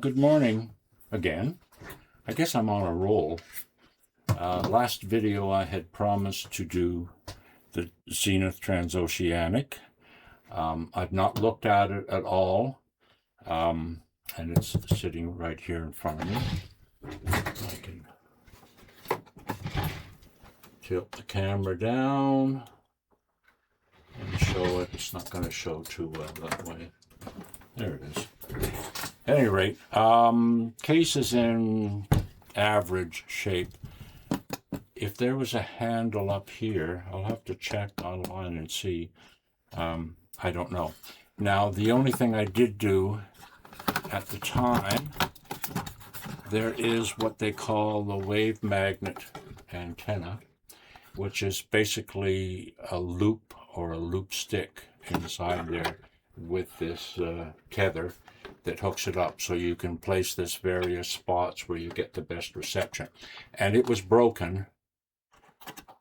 Good morning again. I guess I'm on a roll. Last video I had promised to do the Zenith Transoceanic. I've not looked at it at all, and it's sitting right here in front of me. I can tilt the camera down and show it. It's not going to show too well that way. There it is. At any rate, case is in average shape. If there was a handle up here, I'll have to check online and see. I don't know. Now, the only thing I did do at the time, there is what they call the wave magnet antenna, which is basically a loop or a loop stick inside there with this tether that hooks it up, so you can place this various spots where you get the best reception. And it was broken,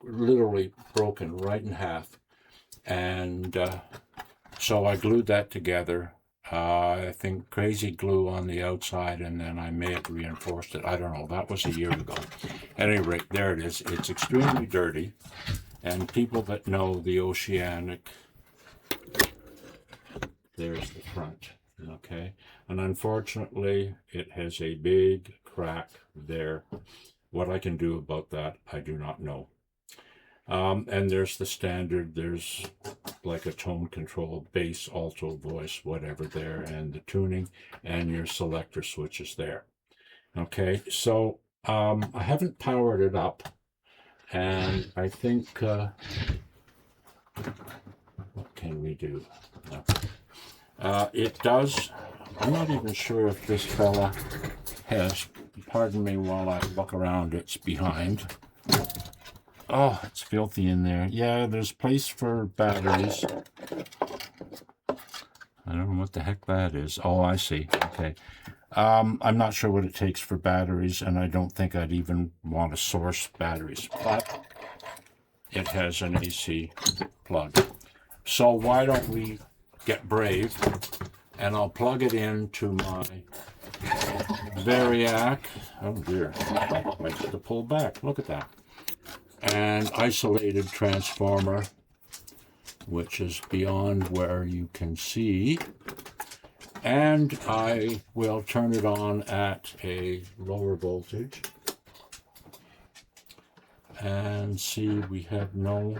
literally broken right in half, and so I glued that together. I think crazy glue on the outside, and then I may have reinforced it. I don't know. That was a year ago. At any rate, there it is. It's extremely dirty, and people that know the Oceanic, there's the front, okay? And unfortunately, it has a big crack there. What I can do about that, I do not know. And there's the standard, there's like a tone control, bass, alto, voice, whatever there, and the tuning, and your selector switches there. Okay, so I haven't powered it up, and I think, what can we do? It does, I'm not even sure if this fella has, pardon me while I look around, it's behind. Oh, it's filthy in there. Yeah, there's place for batteries. I don't know what the heck that is. Oh, I see. Okay. I'm not sure what it takes for batteries, and I don't think I'd even want to source batteries, but it has an AC plug. So why don't we get brave, and I'll plug it into my Variac. Oh dear, I might have to pull back. Look at that. And isolated transformer, which is beyond where you can see. And I will turn it on at a lower voltage. And see, we have no...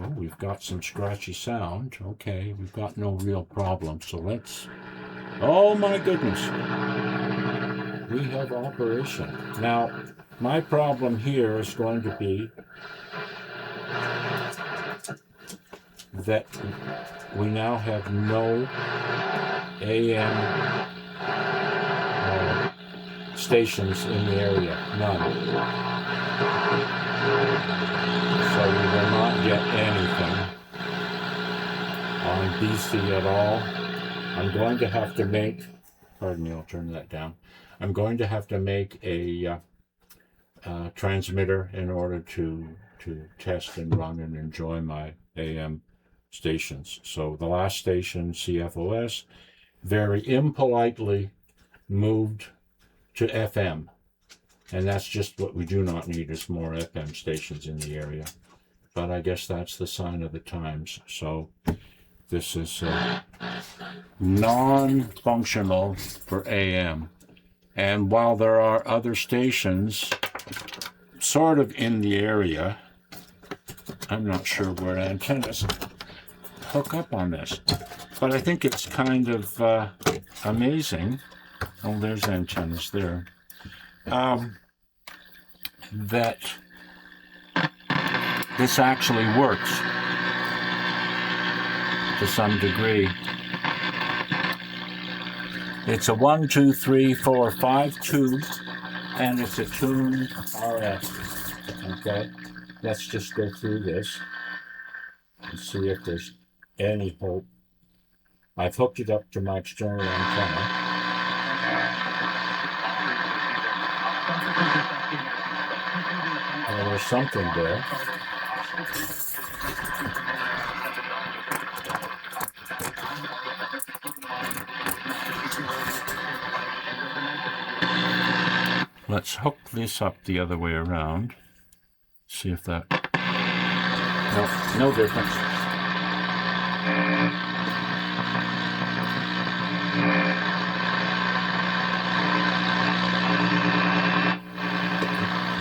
Oh, we've got some scratchy sound. Okay, we've got no real problem. So let's... Oh my goodness! We have operation. Now, my problem here is going to be that we now have no AM stations in the area. None. So we will not get anything on BC at all. I'm going to have to make, pardon me, I'll turn that down. I'm going to have to make a transmitter in order to test and run and enjoy my AM stations. So the last station, CFOS, very impolitely moved to FM. And that's just what we do not need, is more FM stations in the area. But I guess that's the sign of the times. So this is non-functional for AM. And while there are other stations sort of in the area, I'm not sure where antennas hook up on this. But I think it's kind of amazing. Oh, there's antennas there. That this actually works to some degree. It's a 1, 2, 3, 4, 5 tube, and it's a tuned RF. Okay, let's just go through this and see if there's any hope. I've hooked it up to my external antenna. Well, there's something there. Let's hook this up the other way around. See if that... No difference.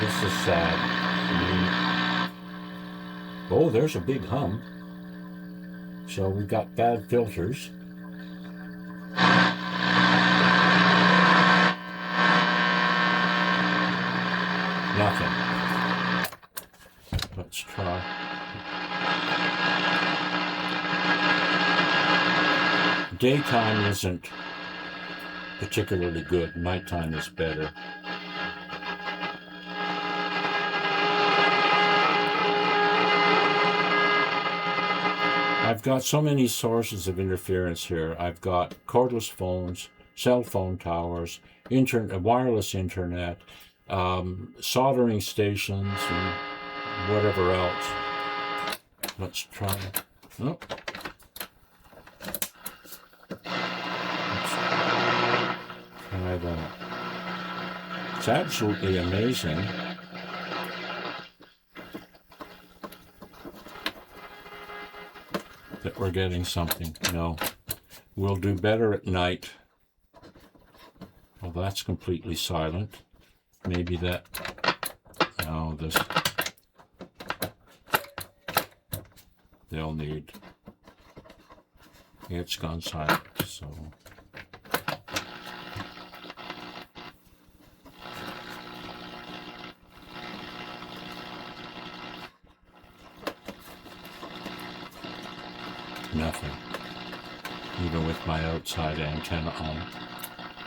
This is sad. Oh, there's a big hum. So we got bad filters. Nothing. Let's try. Daytime isn't particularly good. Nighttime is better. I've got so many sources of interference here. I've got cordless phones, cell phone towers, wireless internet, soldering stations, and whatever else. Let's try. Oh. Let's try that. It's absolutely amazing. That we're getting something. No. We'll do better at night. Well, that's completely silent. Maybe that... No, this... They'll need... It's gone silent, so... Nothing. Even with my outside antenna on.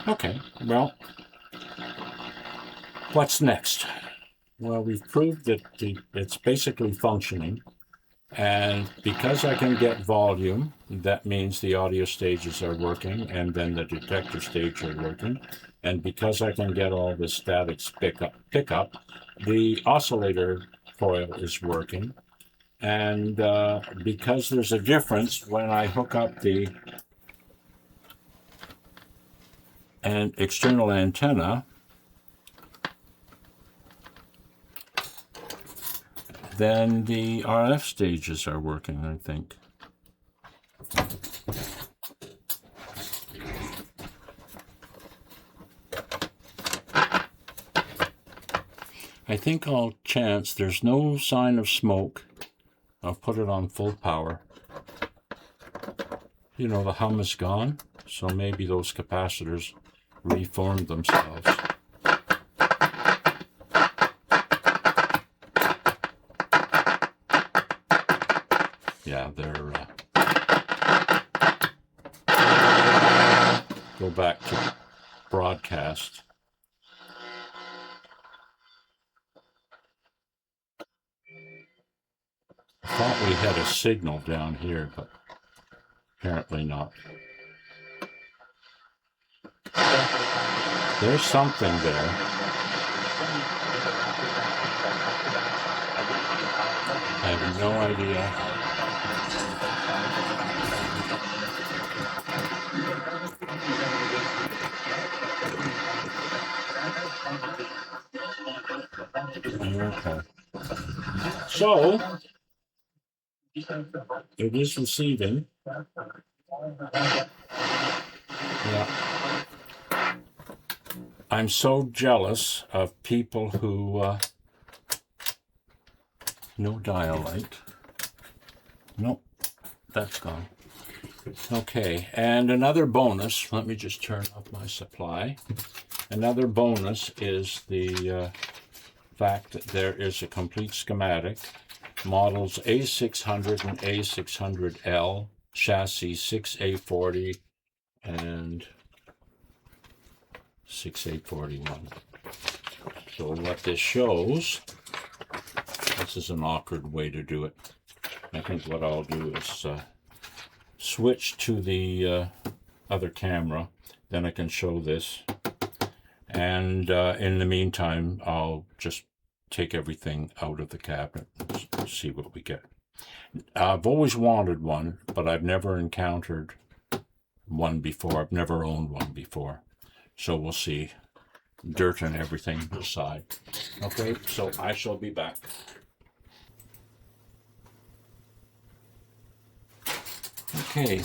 Okay, well, what's next? Well, we've proved that it's basically functioning. And because I can get volume, that means the audio stages are working, and then the detector stage are working. And because I can get all the statics pickup, the oscillator coil is working. And because there's a difference when I hook up the external antenna, then the RF stages are working, I think. I think I'll chance. There's no sign of smoke. I'll put it on full power. You know, the hum is gone, so maybe those capacitors reformed themselves. Yeah, they're... Go back to broadcast. I thought we had a signal down here, but apparently not. There's something there. I have no idea. Okay. So, it is receiving. Yeah. I'm so jealous of people who no dial-light. Nope, that's gone. Okay, and another bonus, let me just turn off my supply. Another bonus is the fact that there is a complete schematic. Models A600 and A600L, chassis 6A40 and 6A41. So what this shows, this is an awkward way to do it. I think what I'll do is switch to the other camera, then I can show this. And in the meantime, I'll just take everything out of the cabinet and see what we get. I've always wanted one, but I've never encountered one before. I've never owned one before. So we'll see dirt and everything aside. Okay, so I shall be back. Okay,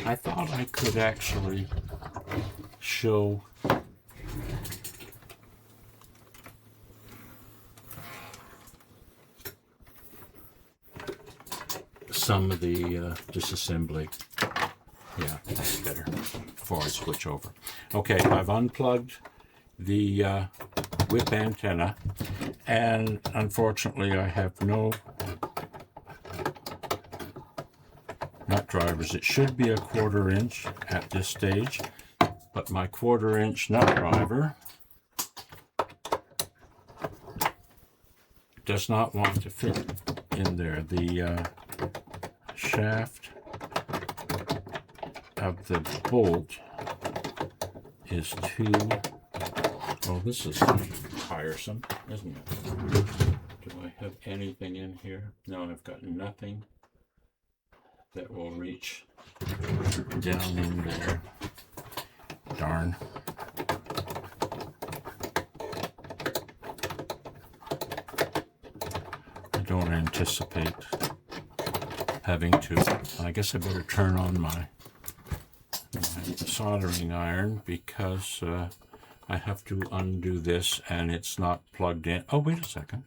I thought I could actually show some of the disassembly. Yeah, that's better before I switch over. Okay, I've unplugged the whip antenna, and unfortunately I have no nut drivers. It should be a 1/4 inch at this stage, but my 1/4 inch nut driver does not want to fit in there. The shaft of the bolt is too, well, this is tiresome, isn't it? Do I have anything in here? No, I've got nothing that will reach down in there. Darn. I don't anticipate having to. I guess I better turn on my soldering iron, because I have to undo this and it's not plugged in. Oh, wait a second.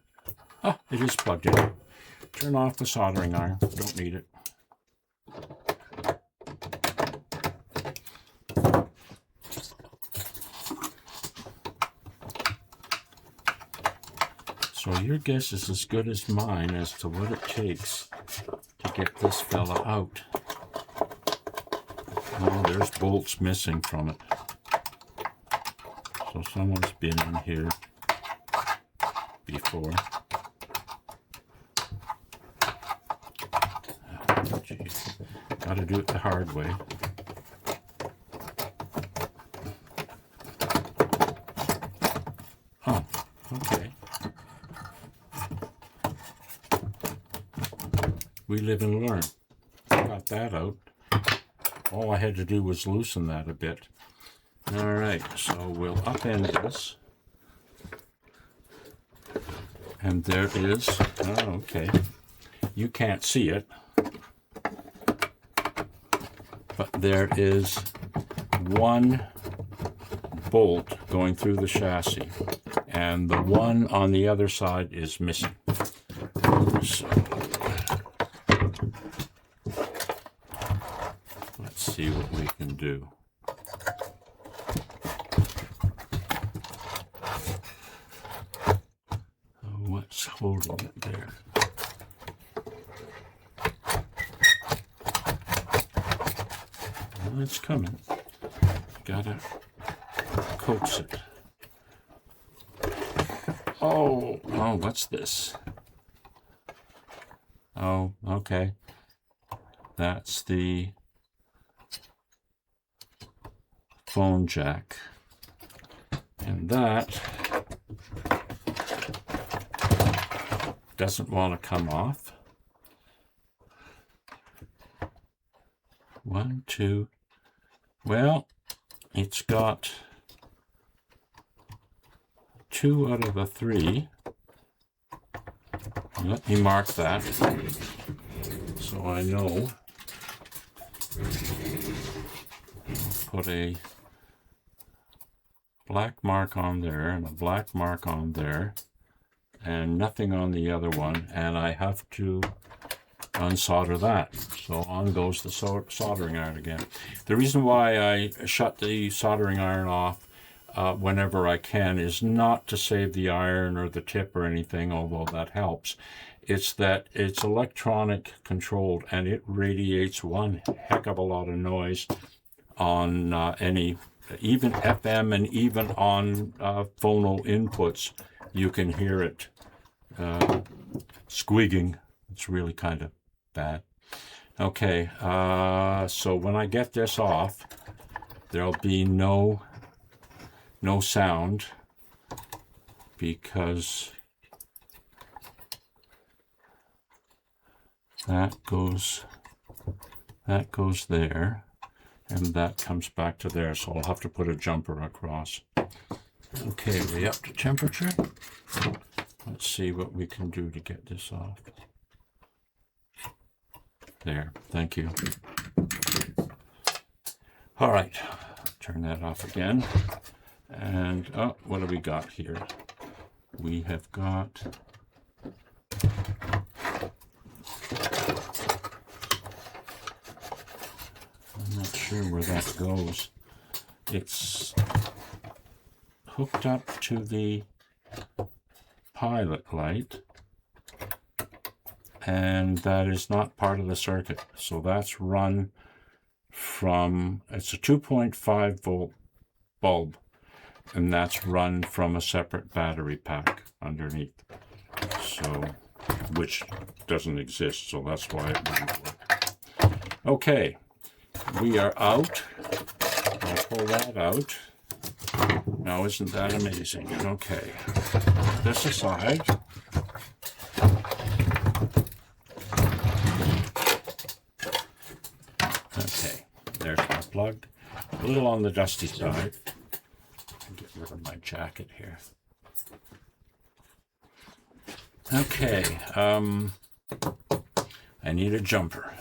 Ah, it is plugged in. Turn off the soldering iron. Don't need it. So your guess is as good as mine as to what it takes to get this fella out. Oh, there's bolts missing from it. So someone's been in here before. Oh, geez. Gotta do it the hard way. Oh, okay. We live and learn. Got that out. All I had to do was loosen that a bit. All right, so we'll upend this. And there is, oh, okay. You can't see it, but there is one bolt going through the chassis, and the one on the other side is missing. So let's see what we can do. What's holding it there? Well, it's coming. Gotta coax it. Oh, what's this? Oh, okay. That's the phone jack. And that doesn't want to come off. 1, 2. Well, it's got 2 out of the 3. Let me mark that so I know. Put a black mark on there and a black mark on there, and nothing on the other one, and I have to unsolder that. So on goes the soldering iron again. The reason why I shut the soldering iron off whenever I can is not to save the iron or the tip or anything, although that helps. It's that it's electronic controlled, and it radiates one heck of a lot of noise on any, even FM, and even on phono inputs. You can hear it squeaking. It's really kind of bad. Okay, so when I get this off, there'll be no sound, because that goes there, and that comes back to there, so I'll have to put a jumper across. Okay, we up to temperature. Let's see what we can do to get this off. There, thank you. All right, turn that off again. And oh, what do we got here? We have got I'm not sure where that goes. It's hooked up to the pilot light, and that is not part of the circuit. So that's run from, it's a 2.5 volt bulb, and that's run from a separate battery pack underneath. So, which doesn't exist, so that's why it wouldn't work. Okay, we are out. I'll pull that out. Now, isn't that amazing? Okay, this aside. Okay, there's my plug. A little on the dusty side. Get rid of my jacket here. Okay, I need a jumper.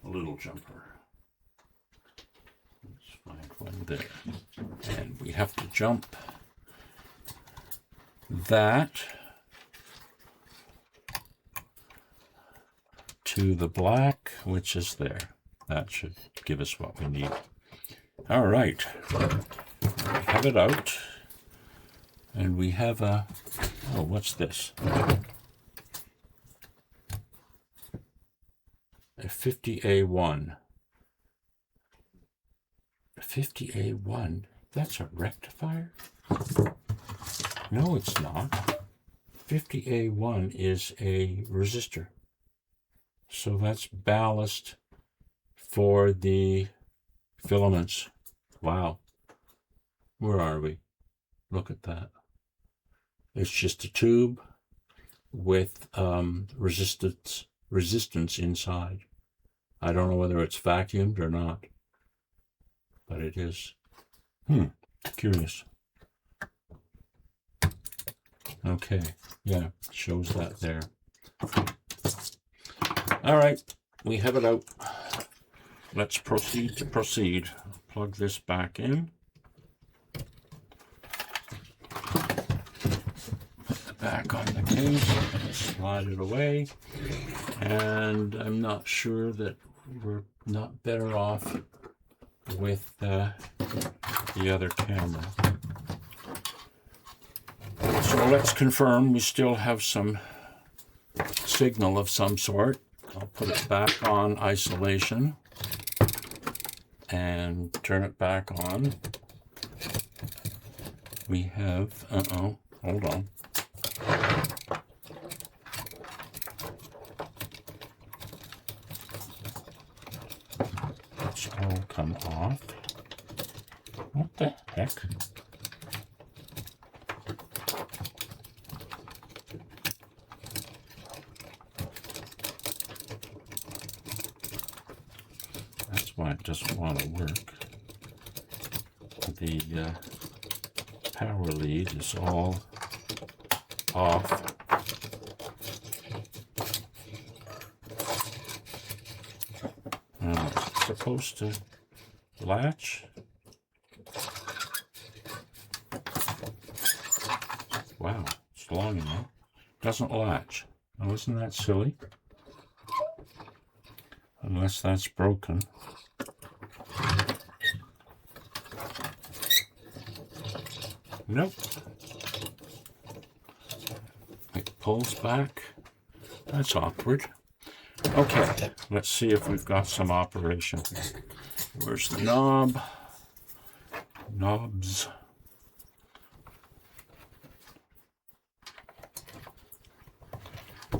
A little jumper. Let's find one there. And we have to jump that to the black, which is there. That should give us what we need. All right, we have it out, and we have a, oh, what's this? A 50A1. A 50A1? That's a rectifier? No, it's not. 50A1 is a resistor. So that's ballast for the filaments. Wow. Where are we? Look at that. It's just a tube with resistance inside. I don't know whether it's vacuumed or not, but it is. Curious. Okay, yeah, shows that there. All right, we have it out. Let's proceed to proceed. Plug this back in. Put the back on the case, slide it away, and I'm not sure that we're not better off with the other camera. So let's confirm we still have some signal of some sort. I'll put it back on isolation and turn it back on. We have, hold on. Let's all come off. What the heck? That's why it doesn't want to work. The power lead is all off. It's supposed to latch. Wow, it's long enough. Doesn't latch. Now, isn't that silly? Unless that's broken. Nope. It pulls back. That's awkward. Okay, let's see if we've got some operation. Where's the knob? Knobs.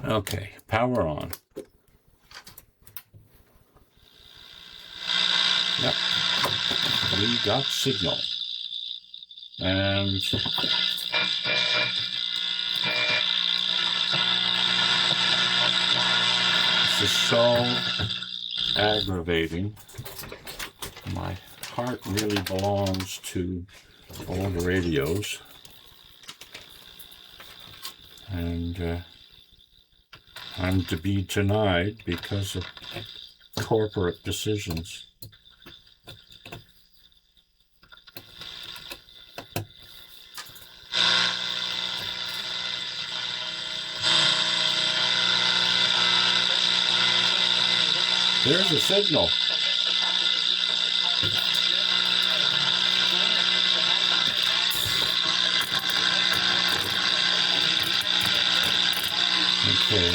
Okay, power on. Yep, we got signal. And this is so aggravating. My heart really belongs to old radios, and I'm to be denied because of corporate decisions. There's a signal. Okay.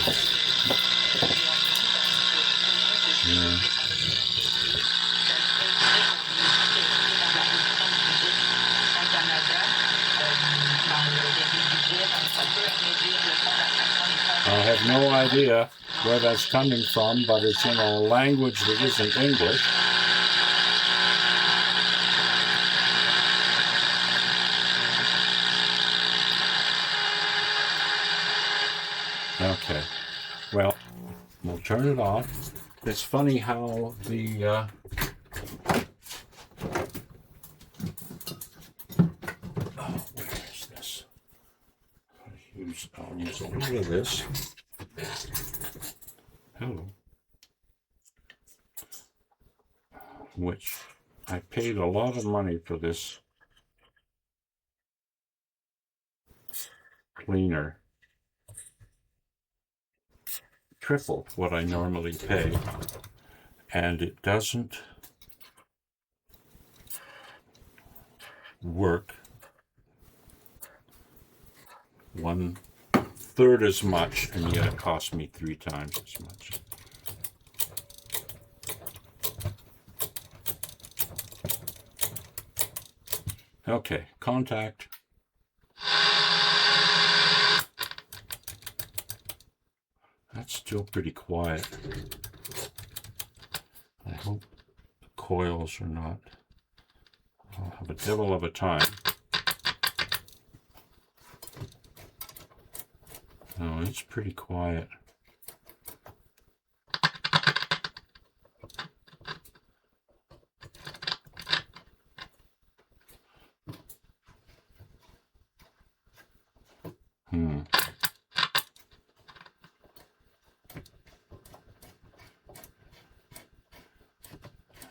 Yeah. I have no idea where that's coming from, but it's in a language that isn't English. Okay, well, we'll turn it off. It's funny how the oh, where is this? I'll use a little of this. Hello. Which I paid a lot of money for this cleaner. Triple what I normally pay, and it doesn't work 1/3 as much, and yet it cost me 3 times as much. Okay, contact. That's still pretty quiet. I hope the coils are not. I'll have a devil of a time. No, it's pretty quiet.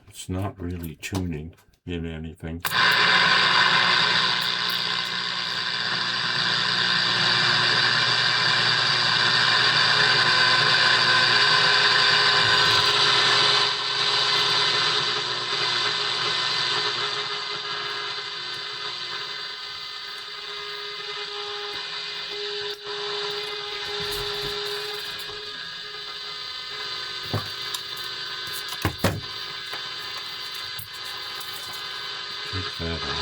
It's not really tuning in anything. Take that off.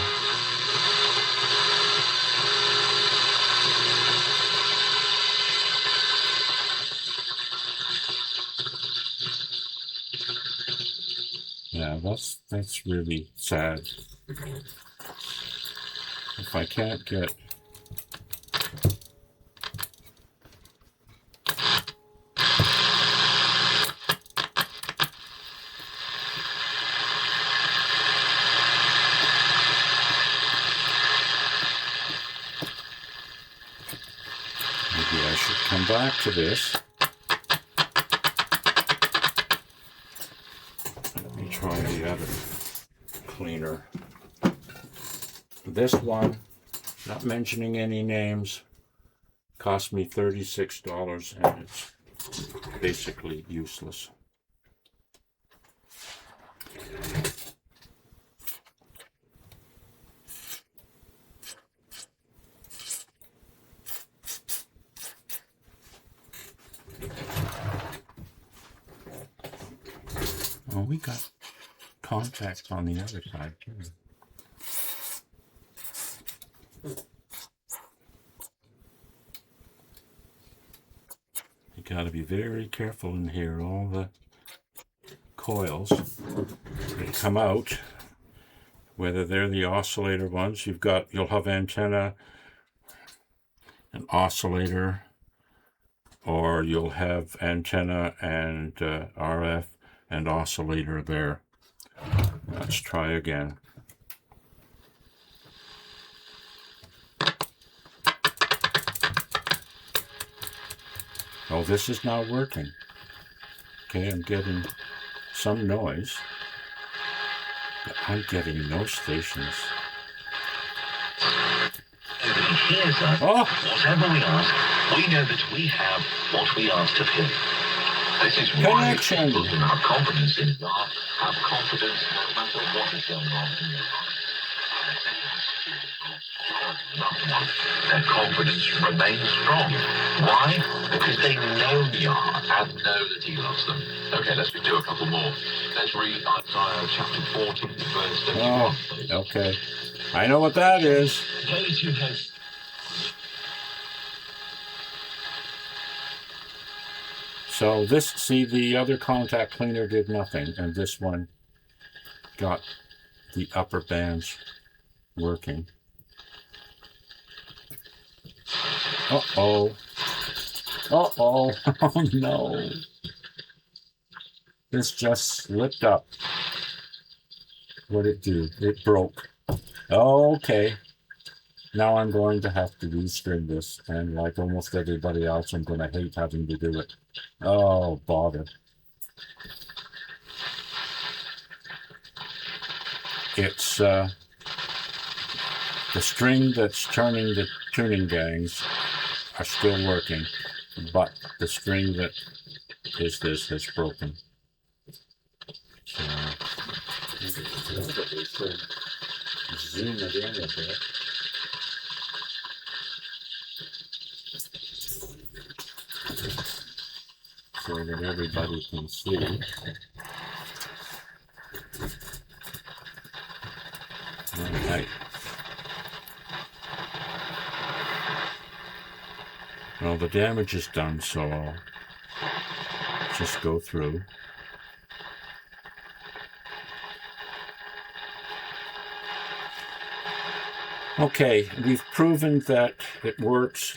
Yeah, that's really sad. If I can't get maybe I should come back to this. Let me try the other cleaner. This one, not mentioning any names, cost me $36, and it's basically useless. Oh, we got contacts on the other side too. You got to be very careful in here. All the coils that come out, whether they're the oscillator ones, you'll have antenna, an oscillator, or you'll have antenna and RF and oscillator there. Let's try again. Oh, this is not working. Okay, I'm getting some noise, but I'm getting no stations. Nobody hears us. Oh! Whatever we ask, we know that we have what we asked of him. This is why people who have confidence in God have confidence no matter what is going on in their lives. Their confidence remains strong. Why? Because they know God and know that he loves them. Okay, let's do a couple more. Let's read Isaiah chapter 14, verse 31. Okay. I know what that is. Those who have... So this, see, the other contact cleaner did nothing, and this one got the upper bands working. Uh-oh. Uh-oh. Oh, no. This just slipped up. What did it do? It broke. Okay. Now I'm going to have to restring this, and like almost everybody else, I'm going to hate having to do it. Oh, bother. It's the string that's turning the tuning gangs are still working, but the string that is this has broken. So, zoom it in a bit. So that everybody can see. All right. Well, the damage is done, so I'll just go through. Okay, we've proven that it works.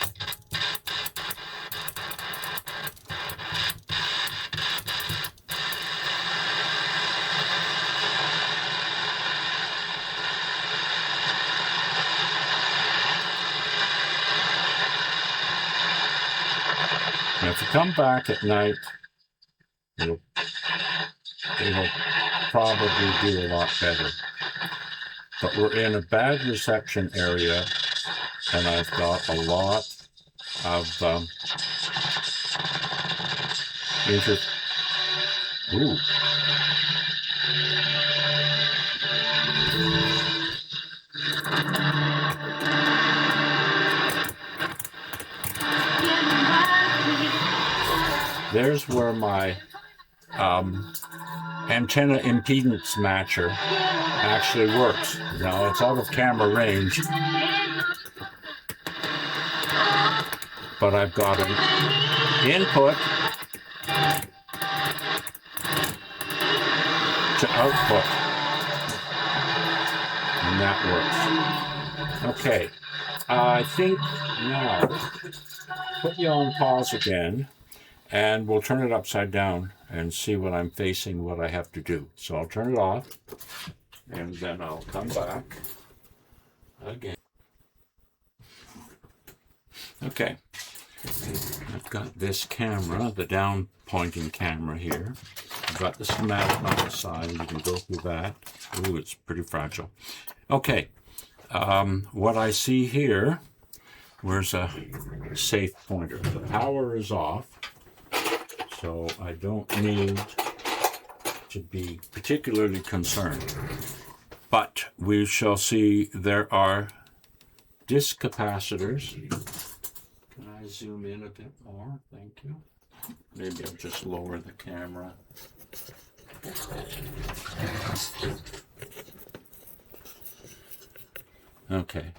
Now, if you come back at night, it'll probably do a lot better. But we're in a bad reception area, and I've got a lot of Ooh. There's where my antenna impedance matcher actually works. Now it's out of camera range, but I've got an input to output, and that works. Okay, I think now put you on pause again, and we'll turn it upside down and see what I'm facing, what I have to do. So I'll turn it off, and then I'll come back again. Okay, I've got this camera, the down pointing camera here. I've got the schematic on the side, you can go through that. Ooh, it's pretty fragile. Okay, what I see here, where's a safe pointer? The power is off, so I don't need to be particularly concerned. But we shall see there are disc capacitors. Can I zoom in a bit more? Thank you. Maybe I'll just lower the camera. Okay.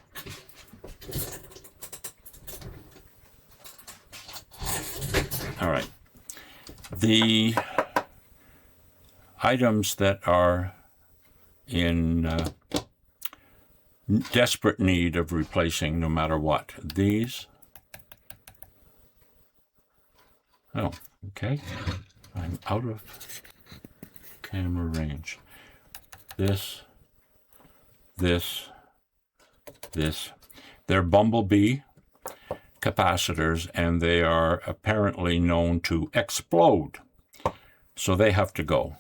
All right. The items that are in desperate need of replacing no matter what. These. Oh, okay. I'm out of camera range. This. They're Bumblebee capacitors, and they are apparently known to explode. So they have to go.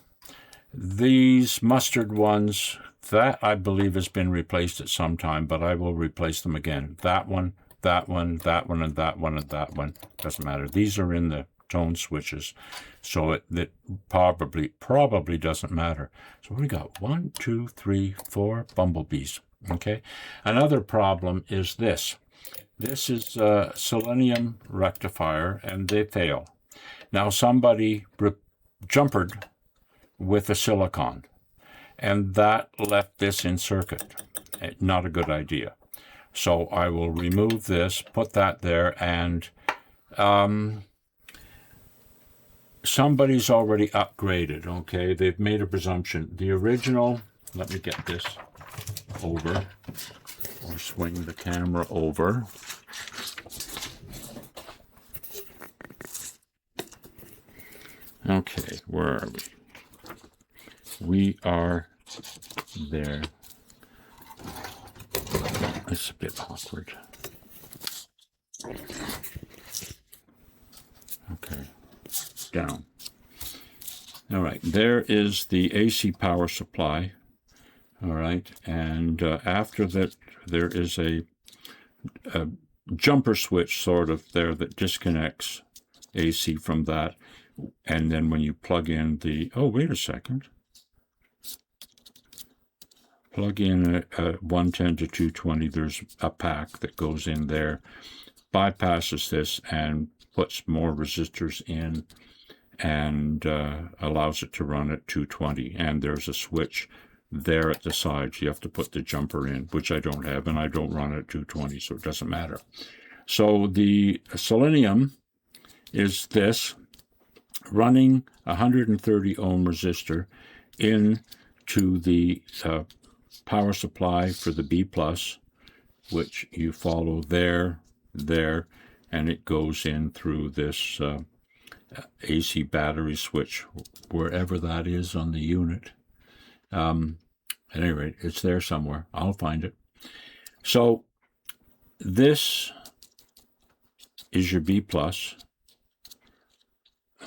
These mustard ones, that I believe has been replaced at some time, but I will replace them again. That one, that one, that one, and that one, and that one. Doesn't matter. These are in the tone switches, so that probably doesn't matter. So we got 1, 2, 3, 4 bumblebees. Okay. Another problem is this. This is a selenium rectifier, and they fail. Now somebody jumpered with a silicon, and that left this in circuit. Not a good idea. So I will remove this, put that there, and somebody's already upgraded, okay? They've made a presumption. The original, let me get this over, or swing the camera over. Okay, where are we? We are there. It's a bit awkward. Okay, down. All right, there is the AC power supply. All right, and after that, there is a jumper switch sort of there that disconnects AC from that. And then when you plug in the, oh, wait a second. Plug in a 110 to 220, there's a pack that goes in there, bypasses this and puts more resistors in, and allows it to run at 220. And there's a switch there at the side. You have to put the jumper in, which I don't have, and I don't run at 220, so it doesn't matter. So the selenium is this, running 130 ohm resistor into the power supply for the B+, which you follow there, and it goes in through this AC battery switch, wherever that is on the unit. At any rate, it's there somewhere. I'll find it. So this is your B+.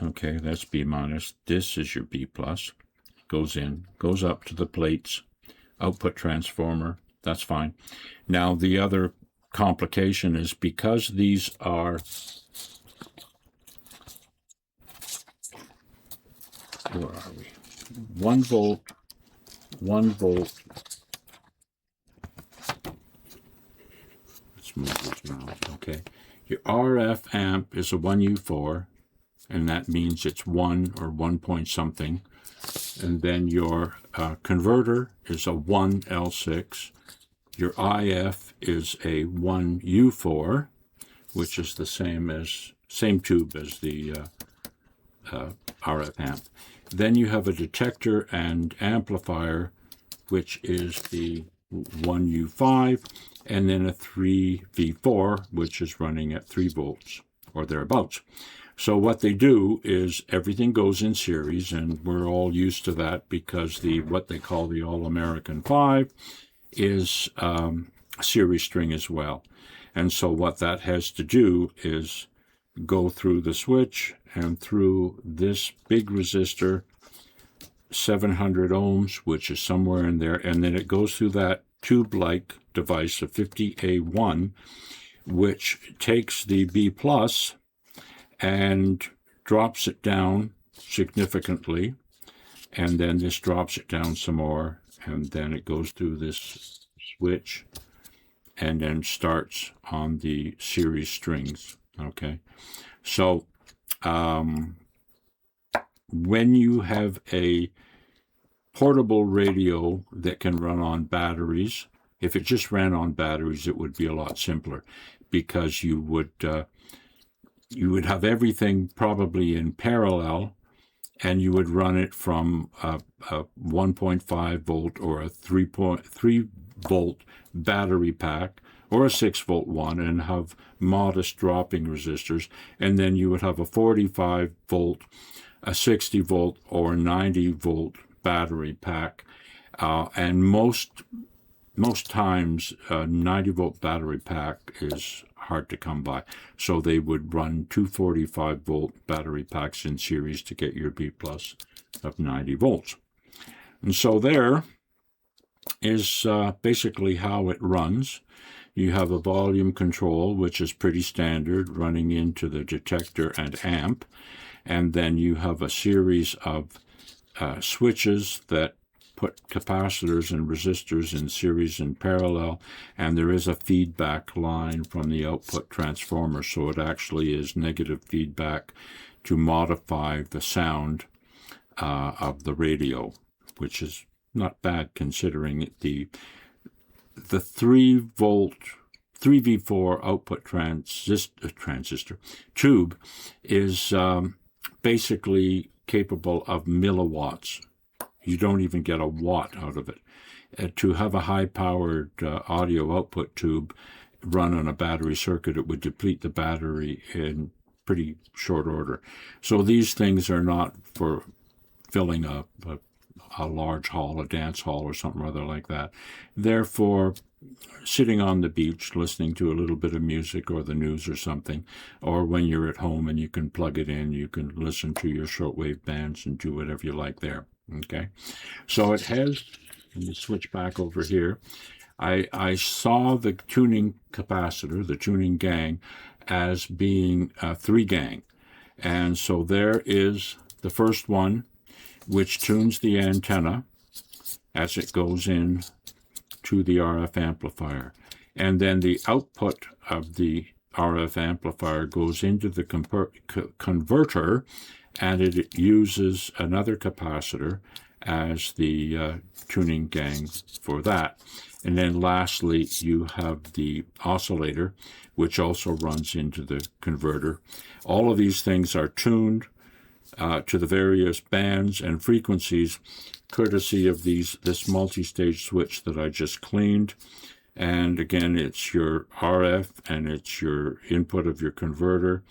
Okay, that's B-. This is your B+. Goes in, goes up to the plates, output transformer. That's fine. Now, the other complication is because these are, where are we? 1 volt, 1 volt. Let's move this around. Okay. Your RF amp is a 1U4. And that means it's 1 or 1 point something. And then your converter is a 1L6. Your IF is a 1U4, which is the same tube as the RF amp. Then you have a detector and amplifier, which is the 1U5, and then a 3V4, which is running at 3 volts or thereabouts. So what they do is everything goes in series, and we're all used to that because what they call the All-American 5 is series string as well. And so what that has to do is go through the switch and through this big resistor, 700 ohms, which is somewhere in there, and then it goes through that tube-like device of 50A1, which takes the B+ and drops it down significantly, and then this drops it down some more, and then it goes through this switch and then starts on the series strings. Okay, so when you have a portable radio that can run on batteries, if it just ran on batteries, it would be a lot simpler, because you would have everything probably in parallel, and you would run it from a 1.5 volt or a 3.3 volt battery pack or a 6 volt one, and have modest dropping resistors. And then you would have a 45 volt, a 60 volt, or 90 volt battery pack. And most times, a 90 volt battery pack is hard to come by. So they would run 245 volt battery packs in series to get your B plus of 90 volts. And so there is basically how it runs. You have a volume control, which is pretty standard, running into the detector and amp. And then you have a series of switches that put capacitors and resistors in series and parallel, and there is a feedback line from the output transformer, so it actually is negative feedback to modify the sound of the radio, which is not bad considering the 3V4 output transistor tube is basically capable of milliwatts. You don't even get a watt out of it. To have a high-powered audio output tube run on a battery circuit, it would deplete the battery in pretty short order. So these things are not for filling a large hall, a dance hall or something or other like that. Therefore, sitting on the beach, listening to a little bit of music or the news or something, or when you're at home and you can plug it in, you can listen to your shortwave bands and do whatever you like there. Okay, so it has, let me switch back over here. I saw the tuning capacitor, the tuning gang, as being a 3-gang. And so there is the first one, which tunes the antenna as it goes in to the RF amplifier. And then the output of the RF amplifier goes into the converter, and it uses another capacitor as the tuning gang for that. And then lastly, you have the oscillator, which also runs into the converter. All of these things are tuned to the various bands and frequencies, courtesy of this multi-stage switch that I just cleaned. And again, it's your RF, and it's your input of your converter,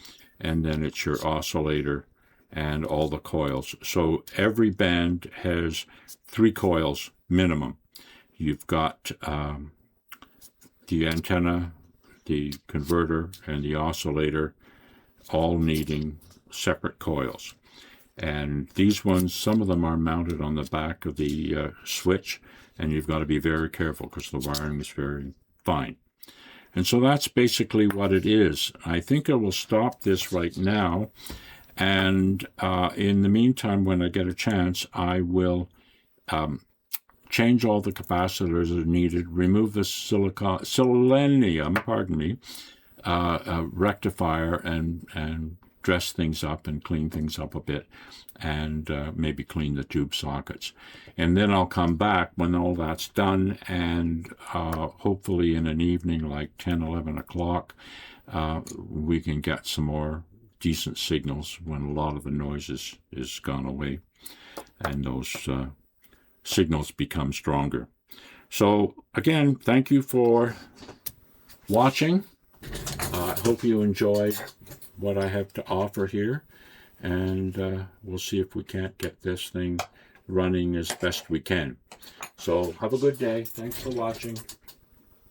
and then it's your oscillator and all the coils. So every band has 3 coils minimum. You've got the antenna, the converter, and the oscillator all needing separate coils. And these ones, some of them are mounted on the back of the switch, and you've got to be very careful because the wiring is very fine. And so that's basically what it is. I think I will stop this right now. And in the meantime, when I get a chance, I will change all the capacitors that are needed, remove the selenium, rectifier, and dress things up and clean things up a bit, and maybe clean the tube sockets. And then I'll come back when all that's done, and hopefully in an evening like 10, 11 o'clock, we can get some more decent signals when a lot of the noise is gone away, and those signals become stronger. So again, thank you for watching. I hope you enjoyed what I have to offer here, and we'll see if we can't get this thing running as best we can. So have a good day. Thanks for watching.